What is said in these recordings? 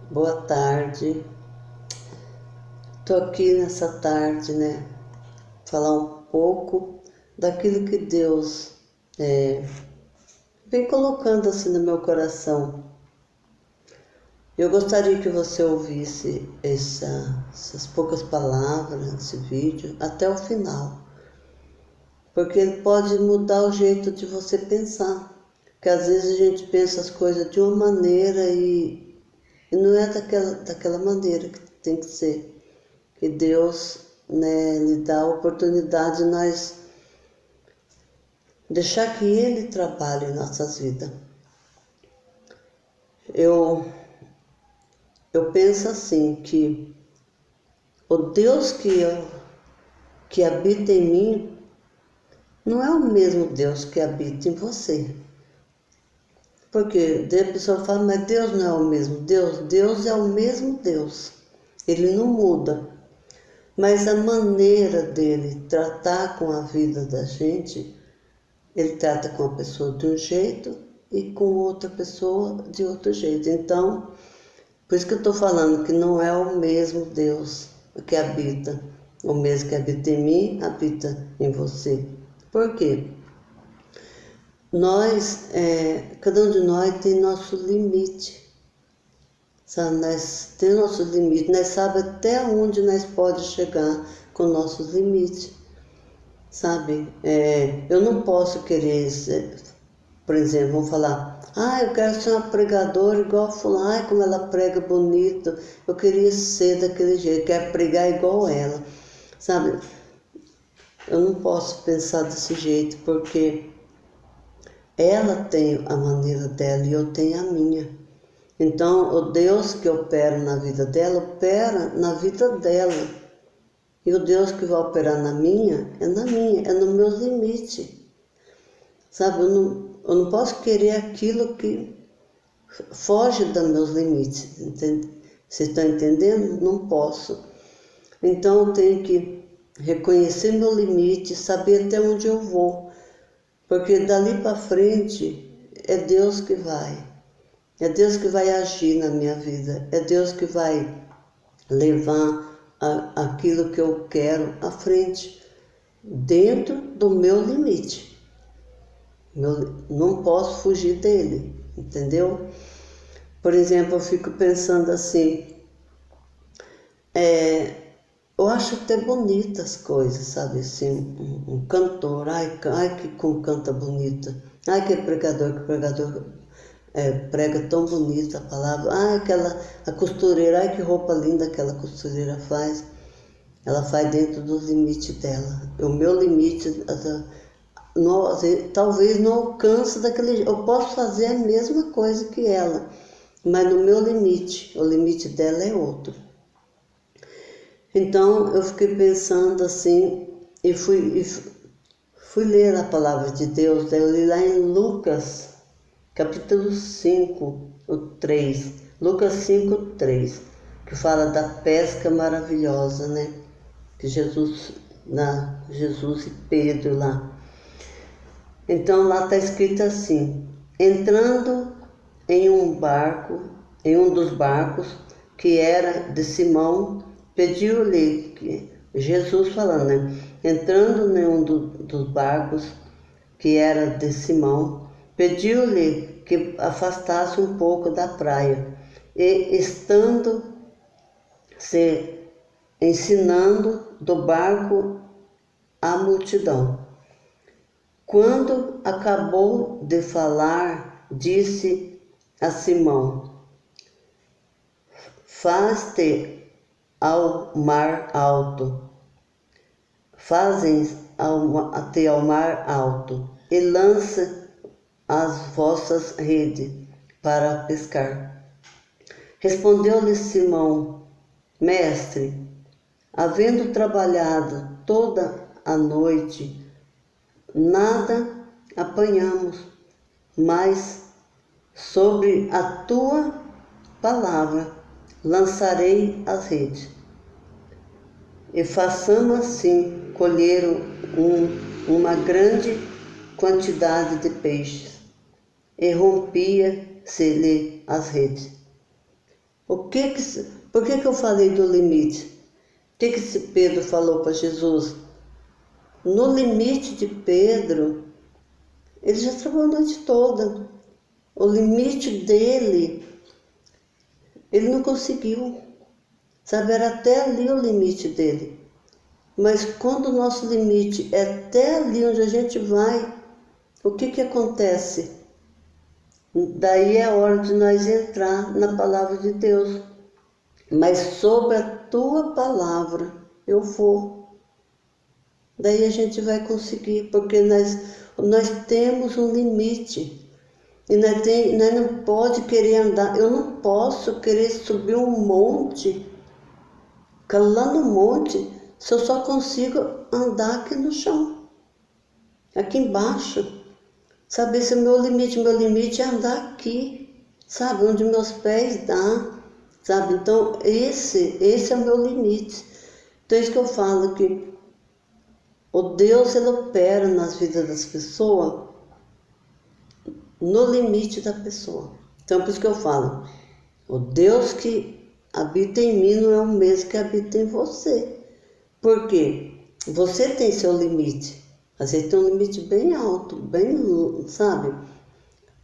Boa tarde. Tô aqui nessa tarde, falar um pouco daquilo que Deus vem colocando assim no meu coração. Eu gostaria que você ouvisse essas poucas palavras desse vídeo até o final, porque ele pode mudar o jeito de você pensar. Porque às vezes a gente pensa as coisas de uma maneira e não é daquela maneira que tem que ser. Que Deus lhe dá a oportunidade de nós deixar que Ele trabalhe em nossas vidas. Eu penso assim, que o Deus que habita em mim não é o mesmo Deus que habita em você. Porque a pessoa fala, mas Deus não é o mesmo Deus. Deus é o mesmo Deus. Ele não muda. Mas a maneira dele tratar com a vida da gente, ele trata com a pessoa de um jeito e com outra pessoa de outro jeito. Então, por isso que eu estou falando que não é o mesmo Deus que habita. O mesmo que habita em mim, habita em você. Por quê? Cada um de nós tem nosso limite. Sabe? Nós temos nosso limite, nós sabemos até onde nós podemos chegar com nossos limites. Sabe? Eu não posso querer ser, por exemplo, vamos falar, eu quero ser uma pregadora igual a fulana, como ela prega bonito, eu queria ser daquele jeito, quero pregar igual ela, sabe? Eu não posso pensar desse jeito, porque ela tem a maneira dela e eu tenho a minha. Então, o Deus que opera na vida dela, opera na vida dela. E o Deus que vai operar na minha, é nos meus limites. Sabe, eu não posso querer aquilo que foge dos meus limites. Entende? Vocês estão entendendo? Não posso. Então eu tenho que reconhecer meu limite, saber até onde eu vou. Porque dali para frente é Deus que vai. É Deus que vai agir na minha vida. É Deus que vai levar aquilo que eu quero à frente, dentro do meu limite. Não posso fugir dele, entendeu? Por exemplo, eu fico pensando assim, eu acho até bonitas as coisas, sabe? Assim, um cantor, que canta bonita, que pregador prega tão bonita a palavra, a costureira, que roupa linda aquela costureira faz. Ela faz dentro dos limites dela. O meu limite, talvez não alcance daquele jeito. Eu posso fazer a mesma coisa que ela, mas no meu limite, o limite dela é outro. Então eu fiquei pensando assim, e fui ler a palavra de Deus. Eu li lá em Lucas, capítulo 5, o 3, Lucas 5, 3, que fala da pesca maravilhosa, que Jesus e Pedro lá. Então lá está escrito assim: entrando em um dos barcos que era de Simão, pediu-lhe, Jesus falando, entrando em um dos barcos que era de Simão, pediu-lhe que afastasse um pouco da praia, e estando se ensinando do barco a multidão. Quando acabou de falar, disse a Simão: faz-te ao mar alto, fazem-te ao mar alto, e lança as vossas redes para pescar. Respondeu-lhe Simão: Mestre, havendo trabalhado toda a noite, nada apanhamos, mas sobre a tua palavra lançarei as redes. E façamos assim, colheram uma grande quantidade de peixes, e rompia-se-lhe as redes. Por que eu falei do limite? O que esse Pedro falou para Jesus? No limite de Pedro, ele já trabalhou a noite toda. O limite dele, ele não conseguiu. Sabe, era até ali o limite dele. Mas quando o nosso limite é até ali onde a gente vai, o que acontece? Daí é a hora de nós entrar na palavra de Deus. Mas sobre a tua palavra eu vou. Daí a gente vai conseguir, porque nós temos um limite. E nós não pode querer andar, eu não posso querer subir um monte, ficar lá no monte, se eu só consigo andar aqui no chão, aqui embaixo. Sabe, esse é o meu limite é andar aqui, sabe, onde meus pés dão, sabe? Então esse é o meu limite. Então é isso que eu falo, que o Deus, ele opera nas vidas das pessoas no limite da pessoa. Então por isso que eu falo, o Deus que habita em mim não é o mesmo que habita em você. Por quê? Você tem seu limite. Às vezes tem um limite bem alto, bem, sabe?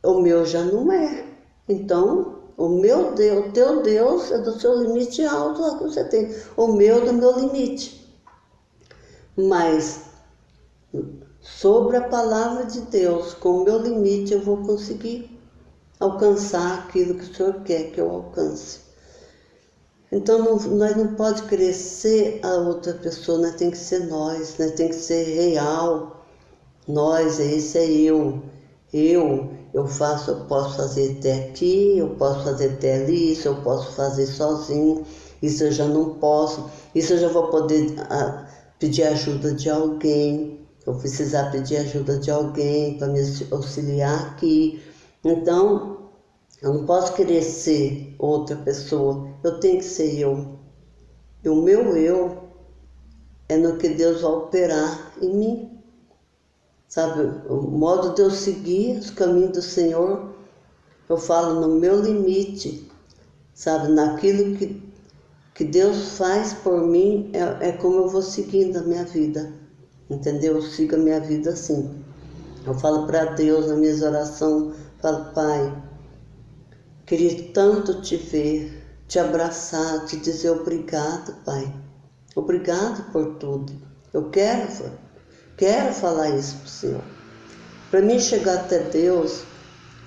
O meu já não é. Então, o meu Deus, o teu Deus é do seu limite alto lá que você tem. O meu é do meu limite. Mas, sobre a palavra de Deus, com o meu limite, eu vou conseguir alcançar aquilo que o Senhor quer que eu alcance. Então, nós não podemos querer ser a outra pessoa, nós tem que ser nós tem que ser real. Nós, esse é eu. Eu posso fazer até aqui, eu posso fazer até ali, isso eu posso fazer sozinho, isso eu já não posso, isso eu já vou poder pedir ajuda de alguém, eu precisar pedir ajuda de alguém para me auxiliar aqui. Então, eu não posso querer ser outra pessoa, eu tenho que ser eu. E o meu eu é no que Deus vai operar em mim. Sabe, o modo de eu seguir os caminhos do Senhor, eu falo no meu limite, sabe, naquilo que Deus faz por mim, é como eu vou seguindo a minha vida, entendeu? Eu sigo a minha vida assim. Eu falo para Deus nas minhas orações, falo, Pai, queria tanto te ver, te abraçar, te dizer obrigado, Pai. Obrigado por tudo. Eu quero falar isso para o Senhor. Para mim chegar até Deus,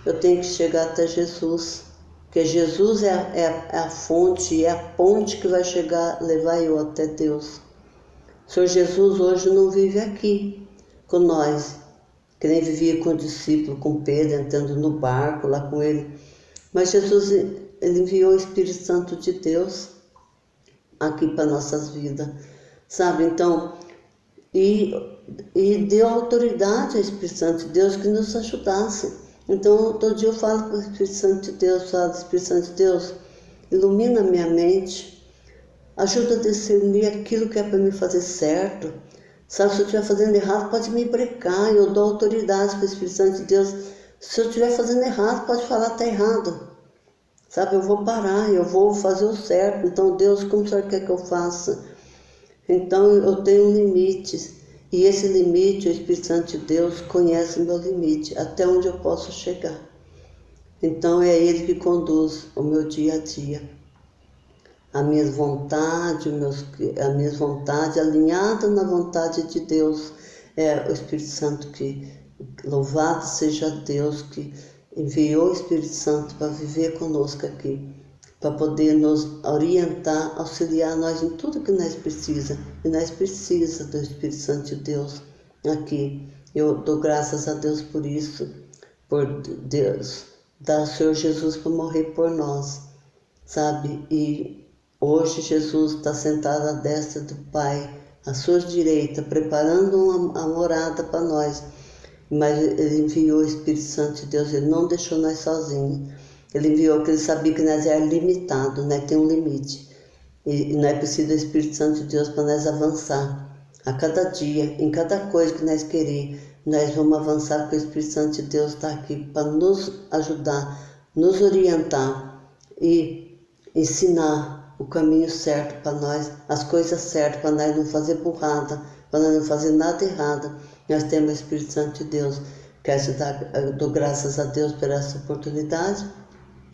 eu tenho que chegar até Jesus. Porque Jesus é a fonte, é a ponte que vai levar eu até Deus. O Senhor Jesus hoje não vive aqui com nós, que nem vivia com o discípulo, com Pedro, entrando no barco lá com ele. Mas Jesus, ele enviou o Espírito Santo de Deus aqui para nossas vidas, sabe? Então, e deu autoridade ao Espírito Santo de Deus que nos ajudasse. Então, todo dia eu falo para o Espírito Santo de Deus, falo, Espírito Santo de Deus, ilumina minha mente, ajuda a discernir aquilo que é para me fazer certo. Sabe, se eu estiver fazendo errado, pode me brecar, eu dou autoridade para o Espírito Santo de Deus. Se eu estiver fazendo errado, pode falar está errado. Sabe, eu vou parar, eu vou fazer o certo. Então, Deus, como o Senhor quer que eu faça? Então, eu tenho limites. E esse limite, o Espírito Santo de Deus conhece o meu limite, até onde eu posso chegar. Então, é Ele que conduz o meu dia a dia. As minhas vontades alinhadas na vontade de Deus. É o Espírito Santo que, louvado seja Deus, que enviou o Espírito Santo para viver conosco aqui, para poder nos orientar, auxiliar nós em tudo que nós precisamos. E nós precisamos do Espírito Santo de Deus aqui. Eu dou graças a Deus por isso, por Deus dar o Senhor Jesus para morrer por nós, sabe? E hoje Jesus está sentado à destra do Pai, à sua direita, preparando uma morada para nós. Mas Ele enviou o Espírito Santo de Deus, Ele não deixou nós sozinhos. Ele enviou porque Ele sabia que nós éramos limitados, nós temos um limite. E nós precisamos do Espírito Santo de Deus para nós avançar. A cada dia, em cada coisa que nós queremos, nós vamos avançar, porque o Espírito Santo de Deus está aqui para nos ajudar, nos orientar e ensinar o caminho certo para nós, as coisas certas, para nós não fazer burrada, para nós não fazer nada errado. Nós temos o Espírito Santo de Deus. Eu dou graças a Deus por essa oportunidade.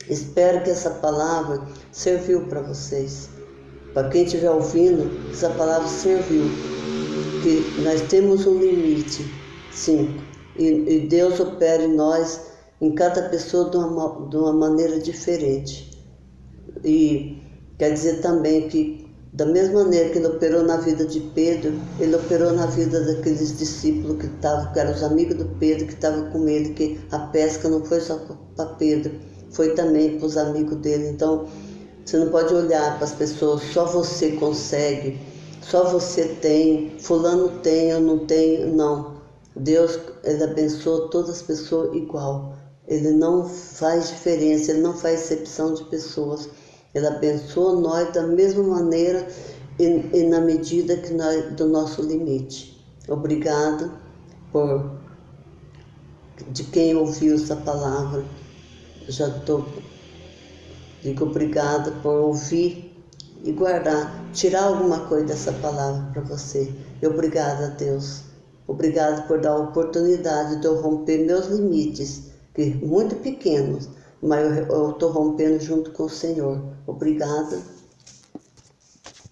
Espero que essa palavra serviu para vocês. Para quem estiver ouvindo, essa palavra serviu. Que nós temos um limite, sim. E Deus opera em nós, em cada pessoa, de uma maneira diferente. E quer dizer também que, da mesma maneira que Ele operou na vida de Pedro, Ele operou na vida daqueles discípulos que eram os amigos do Pedro, que estavam com ele, que a pesca não foi só para Pedro, foi também para os amigos dele. Então, você não pode olhar para as pessoas, só você consegue, só você tem, fulano tem, eu não tenho, não. Deus, Ele abençoa todas as pessoas igual. Ele não faz diferença, Ele não faz exceção de pessoas. Ele abençoa nós da mesma maneira e na medida que do nosso limite. Obrigado de quem ouviu essa palavra. Digo obrigado por ouvir e guardar, tirar alguma coisa dessa palavra para você. E obrigado a Deus. Obrigado por dar a oportunidade de eu romper meus limites, que muito pequenos, mas eu estou rompendo junto com o Senhor. Obrigada.